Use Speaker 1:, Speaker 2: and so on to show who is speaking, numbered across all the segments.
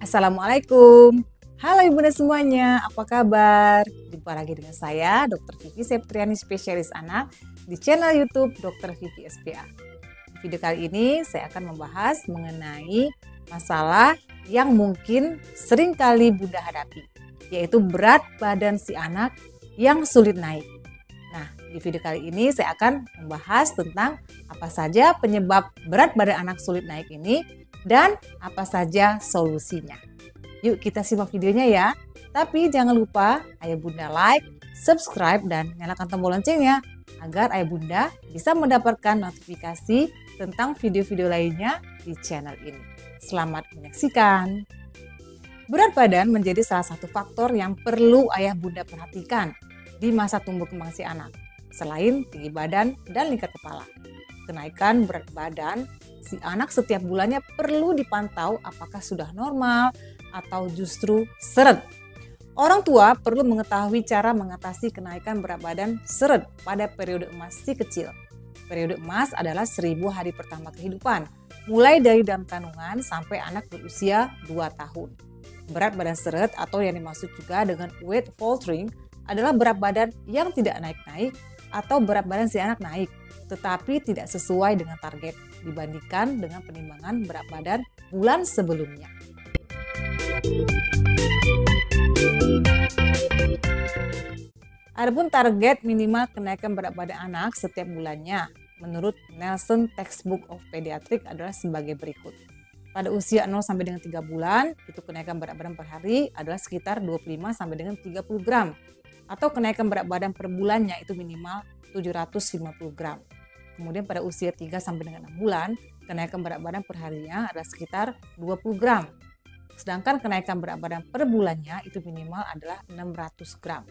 Speaker 1: Assalamualaikum. Halo Ibu Bunda semuanya, apa kabar? Jumpa lagi dengan saya, Dr. Vivi Septriani, spesialis anak di channel YouTube Dr. Vivi SPA. Di video kali ini saya akan membahas mengenai masalah yang mungkin sering kali Bunda hadapi, yaitu berat badan si anak yang sulit naik. Nah, di video kali ini saya akan membahas tentang apa saja penyebab berat badan anak sulit naik ini dan apa saja solusinya. Yuk kita simak videonya ya. Tapi jangan lupa Ayah Bunda like, subscribe, dan nyalakan tombol loncengnya agar Ayah Bunda bisa mendapatkan notifikasi tentang video-video lainnya di channel ini. Selamat menyaksikan. Berat badan menjadi salah satu faktor yang perlu Ayah Bunda perhatikan di masa tumbuh kembang si anak, selain tinggi badan dan lingkar kepala. Kenaikan berat badan si anak setiap bulannya perlu dipantau apakah sudah normal atau justru seret. Orang tua perlu mengetahui cara mengatasi kenaikan berat badan seret pada periode emas si kecil. Periode emas adalah 1000 hari pertama kehidupan, mulai dari dalam kandungan sampai anak berusia 2 tahun. Berat badan seret atau yang dimaksud juga dengan weight faltering adalah berat badan yang tidak naik-naik atau berat badan si anak naik, tetapi tidak sesuai dengan target dibandingkan dengan penimbangan berat badan bulan sebelumnya. Adapun target minimal kenaikan berat badan anak setiap bulannya menurut Nelson Textbook of Pediatrics adalah sebagai berikut. Pada usia 0 sampai dengan 3 bulan, itu kenaikan berat badan per hari adalah sekitar 25 sampai dengan 30 gram. Atau kenaikan berat badan per bulannya itu minimal 750 gram. Kemudian pada usia 3 sampai dengan 6 bulan, kenaikan berat badan per harinya adalah sekitar 20 gram. Sedangkan kenaikan berat badan per bulannya itu minimal adalah 600 gram.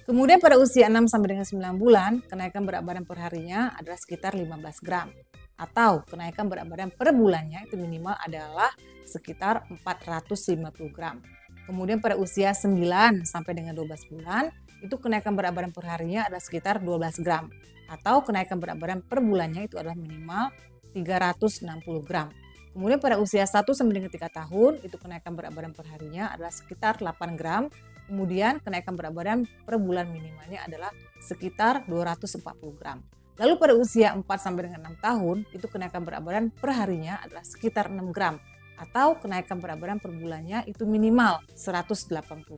Speaker 1: Kemudian pada usia 6 sampai dengan 9 bulan, kenaikan berat badan per harinya adalah sekitar 15 gram. Atau kenaikan berat badan per bulannya itu minimal adalah sekitar 450 gram. Kemudian pada usia 9 sampai dengan 12 bulan, itu kenaikan berat badan per harinya adalah sekitar 12 gram. Atau kenaikan berat badan per bulannya itu adalah minimal 360 gram. Kemudian pada usia 1 sampai dengan 3 tahun, itu kenaikan berat badan per harinya adalah sekitar 8 gram. Kemudian kenaikan berat badan per bulan minimalnya adalah sekitar 240 gram. Lalu pada usia 4 sampai dengan 6 tahun, itu kenaikan berat badan per harinya adalah sekitar 6 gram. Atau kenaikan berat badan per bulannya itu minimal 180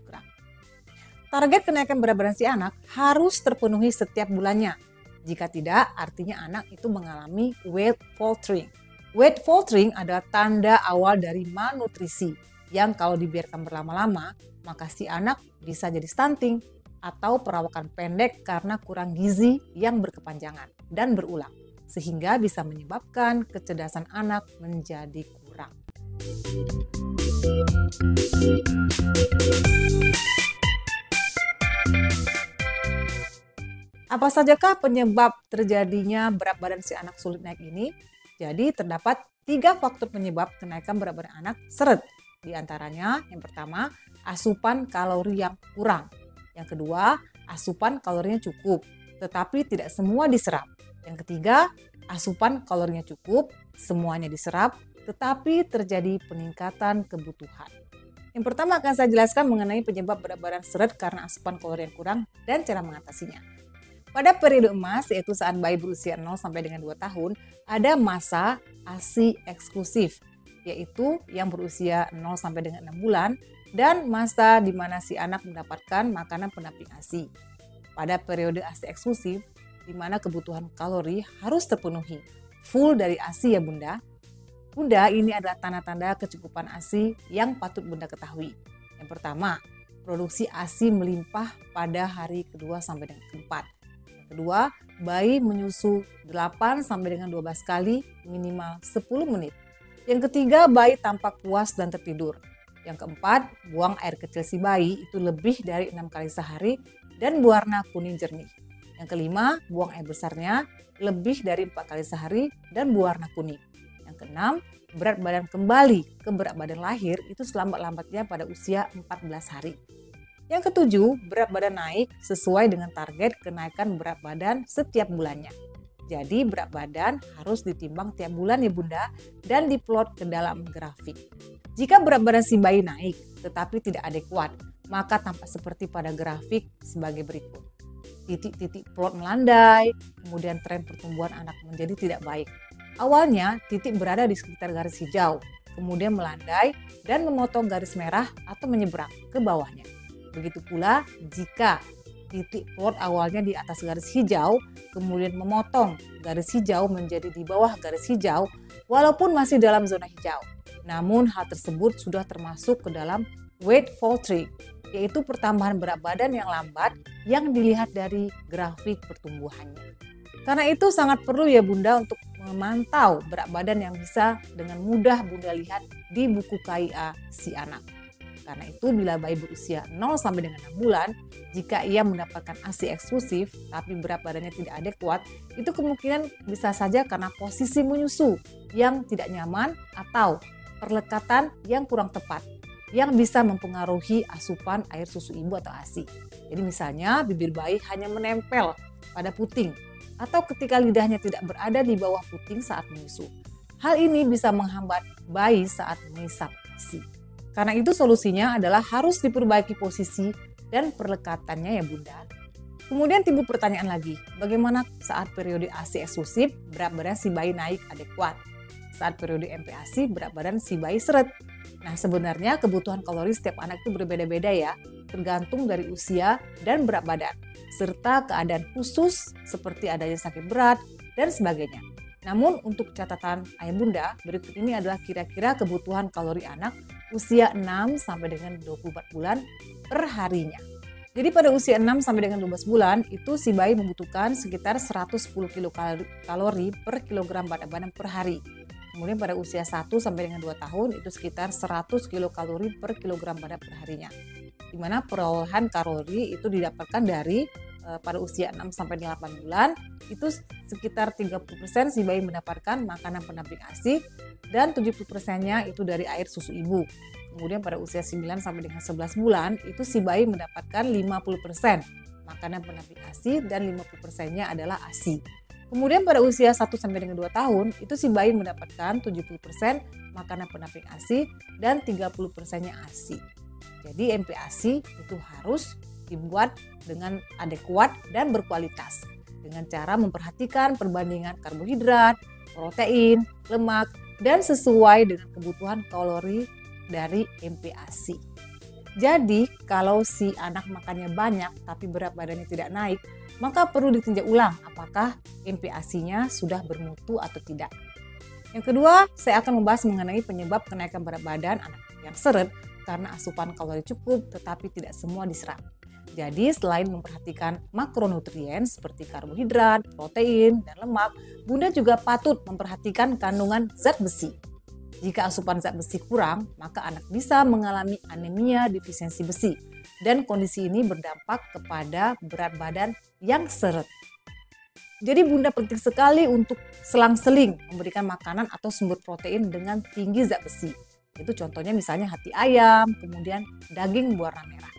Speaker 1: gram. Target kenaikan berat badan si anak harus terpenuhi setiap bulannya. Jika tidak, artinya anak itu mengalami weight faltering. Weight faltering adalah tanda awal dari malnutrisi yang kalau dibiarkan berlama-lama, maka si anak bisa jadi stunting atau perawakan pendek karena kurang gizi yang berkepanjangan dan berulang, sehingga bisa menyebabkan kecerdasan anak menjadi kurang. Apa sajakah penyebab terjadinya berat badan si anak sulit naik ini? Jadi terdapat 3 faktor penyebab kenaikan berat badan anak seret. Di antaranya yang pertama, asupan kalori yang kurang. Yang kedua, asupan kalorinya cukup, tetapi tidak semua diserap. Yang ketiga, asupan kalorinya cukup, semuanya diserap, tetapi terjadi peningkatan kebutuhan. Yang pertama akan saya jelaskan mengenai penyebab berat badan seret karena asupan kalori yang kurang dan cara mengatasinya. Pada periode emas, yaitu saat bayi berusia 0 sampai dengan 2 tahun, ada masa ASI eksklusif, yaitu yang berusia 0 sampai dengan 6 bulan, dan masa di mana si anak mendapatkan makanan pendamping ASI. Pada periode ASI eksklusif, di mana kebutuhan kalori harus terpenuhi, full dari ASI ya Bunda. Bunda, ini adalah tanda-tanda kecukupan ASI yang patut Bunda ketahui. Yang pertama, produksi ASI melimpah pada hari kedua sampai dengan keempat. Kedua, bayi menyusu 8 sampai dengan 12 kali minimal 10 menit. Yang ketiga, bayi tampak puas dan tertidur. Yang keempat, buang air kecil si bayi itu lebih dari 6 kali sehari dan berwarna kuning jernih. Yang kelima, buang air besarnya lebih dari 4 kali sehari dan berwarna kuning. Yang keenam, berat badan kembali ke berat badan lahir itu selambat-lambatnya pada usia 14 hari. Yang ketujuh, berat badan naik sesuai dengan target kenaikan berat badan setiap bulannya. Jadi berat badan harus ditimbang tiap bulan ya Bunda dan diplot ke dalam grafik. Jika berat badan si bayi naik tetapi tidak adekuat, maka tampak seperti pada grafik sebagai berikut. Titik-titik plot melandai, kemudian tren pertumbuhan anak menjadi tidak baik. Awalnya titik berada di sekitar garis hijau, kemudian melandai dan memotong garis merah atau menyeberang ke bawahnya. Begitu pula jika titik plot awalnya di atas garis hijau, kemudian memotong garis hijau menjadi di bawah garis hijau, walaupun masih dalam zona hijau. Namun hal tersebut sudah termasuk ke dalam weight fall tree, yaitu pertambahan berat badan yang lambat yang dilihat dari grafik pertumbuhannya. Karena itu sangat perlu ya Bunda untuk memantau berat badan yang bisa dengan mudah Bunda lihat di buku KIA si anak. Karena itu bila bayi berusia 0 sampai dengan 6 bulan, jika ia mendapatkan ASI eksklusif tapi berat badannya tidak adekuat, itu kemungkinan bisa saja karena posisi menyusu yang tidak nyaman atau perlekatan yang kurang tepat yang bisa mempengaruhi asupan air susu ibu atau ASI. Jadi misalnya bibir bayi hanya menempel pada puting atau ketika lidahnya tidak berada di bawah puting saat menyusu. Hal ini bisa menghambat bayi saat mengisap ASI. Karena itu solusinya adalah harus diperbaiki posisi dan perlekatannya ya Bunda. Kemudian timbul pertanyaan lagi, bagaimana saat periode ASI eksklusif berat badan si bayi naik adekuat? Saat periode MPASI berat badan si bayi seret. Nah sebenarnya kebutuhan kalori setiap anak itu berbeda-beda ya, tergantung dari usia dan berat badan, serta keadaan khusus seperti adanya sakit berat dan sebagainya. Namun untuk catatan ayah bunda, berikut ini adalah kira-kira kebutuhan kalori anak usia 6 sampai dengan 24 bulan per harinya. Jadi pada usia 6 sampai dengan 12 bulan itu si bayi membutuhkan sekitar 110 kilokalori per kilogram berat badan per hari. Kemudian pada usia 1 sampai dengan 2 tahun itu sekitar 100 kilokalori per kilogram badan per harinya. Di mana perolehan kalori itu didapatkan dari pada usia 6 sampai 8 bulan itu sekitar 30% si bayi mendapatkan makanan pendamping ASI dan 70%-nya itu dari air susu ibu. Kemudian pada usia 9 sampai dengan 11 bulan itu si bayi mendapatkan 50% makanan pendamping ASI dan 50%-nya adalah ASI. Kemudian pada usia 1 sampai dengan 2 tahun itu si bayi mendapatkan 70% makanan pendamping ASI dan 30%-nya ASI. Jadi MPASI itu harus dibuat dengan adekuat dan berkualitas dengan cara memperhatikan perbandingan karbohidrat, protein, lemak, dan sesuai dengan kebutuhan kalori dari MPASI. Jadi kalau si anak makannya banyak tapi berat badannya tidak naik, maka perlu ditinjau ulang apakah MPASI-nya sudah bermutu atau tidak. Yang kedua, saya akan membahas mengenai penyebab kenaikan berat badan anak yang seret karena asupan kalori cukup tetapi tidak semua diserap. Jadi selain memperhatikan makronutrien seperti karbohidrat, protein, dan lemak, Bunda juga patut memperhatikan kandungan zat besi. Jika asupan zat besi kurang, maka anak bisa mengalami anemia defisiensi besi. Dan kondisi ini berdampak kepada berat badan yang seret. Jadi Bunda penting sekali untuk selang-seling memberikan makanan atau sumber protein dengan tinggi zat besi. Itu contohnya misalnya hati ayam, kemudian daging berwarna merah.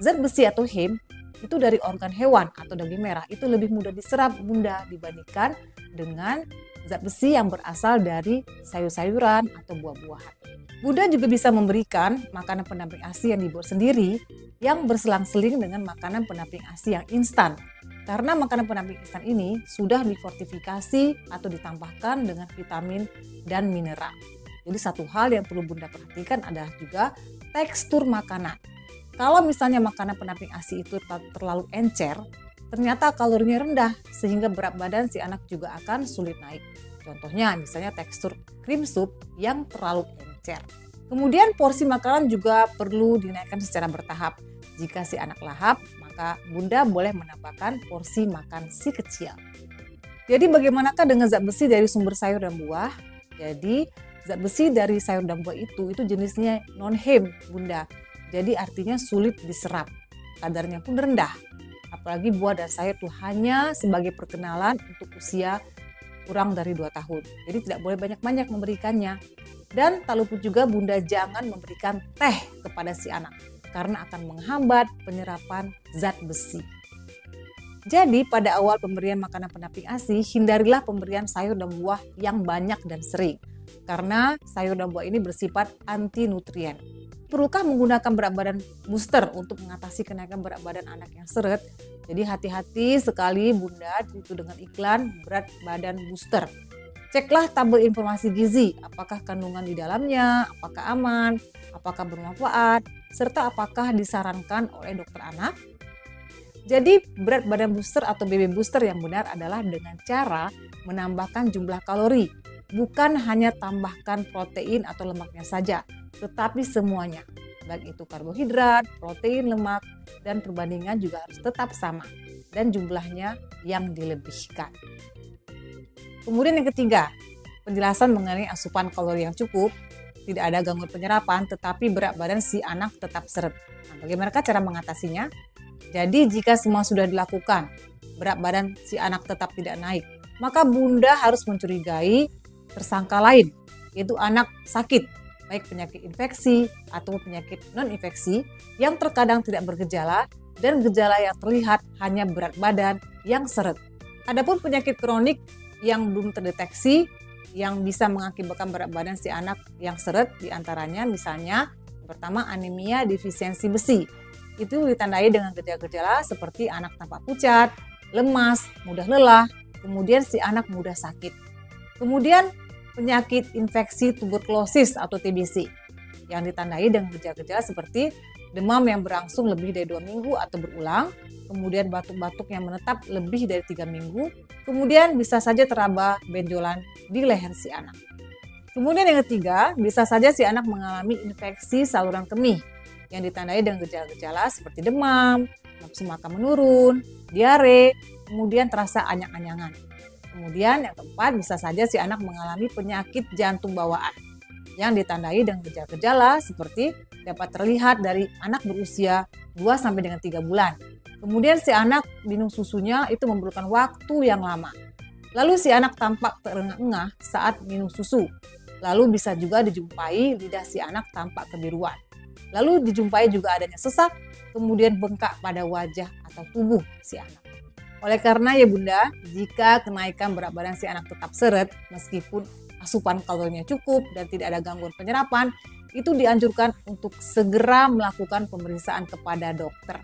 Speaker 1: Zat besi atau heme itu dari organ hewan atau daging merah itu lebih mudah diserap Bunda dibandingkan dengan zat besi yang berasal dari sayur-sayuran atau buah-buahan. Bunda juga bisa memberikan makanan pendamping ASI yang dibuat sendiri yang berselang-seling dengan makanan pendamping ASI yang instan. Karena makanan pendamping instan ini sudah difortifikasi atau ditambahkan dengan vitamin dan mineral. Jadi satu hal yang perlu Bunda perhatikan adalah juga tekstur makanan. Kalau misalnya makanan pendamping ASI itu terlalu encer, ternyata kalorinya rendah sehingga berat badan si anak juga akan sulit naik. Contohnya misalnya tekstur krim sup yang terlalu encer. Kemudian porsi makanan juga perlu dinaikkan secara bertahap. Jika si anak lahap, maka Bunda boleh menambahkan porsi makan si kecil. Jadi bagaimanakah dengan zat besi dari sumber sayur dan buah? Jadi zat besi dari sayur dan buah itu jenisnya non-heme Bunda. Jadi artinya sulit diserap, kadarnya pun rendah. Apalagi buah dan sayur itu hanya sebagai perkenalan untuk usia kurang dari 2 tahun. Jadi tidak boleh banyak-banyak memberikannya. Dan tak luput juga Bunda jangan memberikan teh kepada si anak. karena akan menghambat penyerapan zat besi. Jadi pada awal pemberian makanan pendamping ASI, hindarilah pemberian sayur dan buah yang banyak dan sering. Karena sayur dan buah ini bersifat anti nutrien. Perlukah menggunakan berat badan booster untuk mengatasi kenaikan berat badan anak yang seret? Jadi hati-hati sekali Bunda itu dengan iklan berat badan booster. Ceklah tabel informasi gizi, apakah kandungan di dalamnya, apakah aman, apakah bermanfaat, serta apakah disarankan oleh dokter anak. Jadi berat badan booster atau BB booster yang benar adalah dengan cara menambahkan jumlah kalori, bukan hanya tambahkan protein atau lemaknya saja, tetapi semuanya, baik itu karbohidrat, protein, lemak, dan perbandingan juga harus tetap sama, dan jumlahnya yang dilebihkan. Kemudian yang ketiga, penjelasan mengenai asupan kalori yang cukup, tidak ada gangguan penyerapan, tetapi berat badan si anak tetap seret. Nah, bagaimana cara mengatasinya? Jadi jika semua sudah dilakukan, berat badan si anak tetap tidak naik, maka Bunda harus mencurigai tersangka lain, yaitu anak sakit, baik penyakit infeksi atau penyakit non-infeksi yang terkadang tidak bergejala dan gejala yang terlihat hanya berat badan yang seret. Adapun penyakit kronik yang belum terdeteksi yang bisa mengakibatkan berat badan si anak yang seret diantaranya misalnya pertama anemia defisiensi besi. Itu ditandai dengan gejala-gejala seperti anak tampak pucat, lemas, mudah lelah, kemudian si anak mudah sakit. Kemudian penyakit infeksi tuberkulosis atau TBC yang ditandai dengan gejala-gejala seperti demam yang berlangsung lebih dari 2 minggu atau berulang, kemudian batuk-batuk yang menetap lebih dari 3 minggu, kemudian bisa saja teraba benjolan di leher si anak. Kemudian yang ketiga, bisa saja si anak mengalami infeksi saluran kemih yang ditandai dengan gejala-gejala seperti demam, nafsu makan menurun, diare, kemudian terasa anyang-anyangan. Kemudian yang keempat, bisa saja si anak mengalami penyakit jantung bawaan yang ditandai dengan gejala-gejala seperti dapat terlihat dari anak berusia 2 sampai dengan 3 bulan. Kemudian si anak minum susunya itu memerlukan waktu yang lama. Lalu si anak tampak terengah-engah saat minum susu. Lalu bisa juga dijumpai lidah si anak tampak kebiruan. Lalu dijumpai juga adanya sesak, kemudian bengkak pada wajah atau tubuh si anak. Oleh karena ya Bunda, jika kenaikan berat badan si anak tetap seret, meskipun asupan kalorinya cukup dan tidak ada gangguan penyerapan, itu dianjurkan untuk segera melakukan pemeriksaan kepada dokter.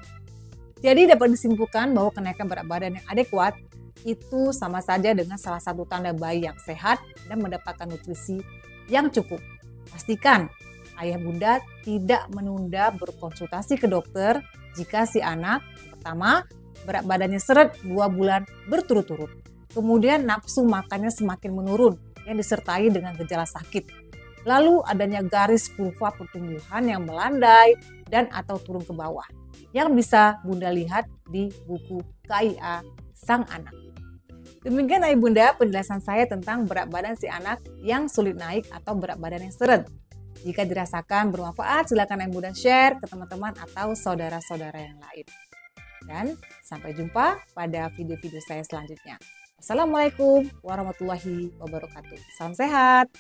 Speaker 1: Jadi dapat disimpulkan bahwa kenaikan berat badan yang adekuat itu sama saja dengan salah satu tanda bayi yang sehat dan mendapatkan nutrisi yang cukup. Pastikan ayah Bunda tidak menunda berkonsultasi ke dokter jika si anak pertama berat badannya seret 2 bulan berturut-turut. Kemudian nafsu makannya semakin menurun yang disertai dengan gejala sakit. Lalu adanya garis kurva pertumbuhan yang melandai dan atau turun ke bawah yang bisa Bunda lihat di buku KIA Sang Anak. Demikian ayah Bunda penjelasan saya tentang berat badan si anak yang sulit naik atau berat badan yang seret. Jika dirasakan bermanfaat, silakan Ibu dan share ke teman-teman atau saudara-saudara yang lain. Dan sampai jumpa pada video-video saya selanjutnya. Assalamualaikum warahmatullahi wabarakatuh. Salam sehat.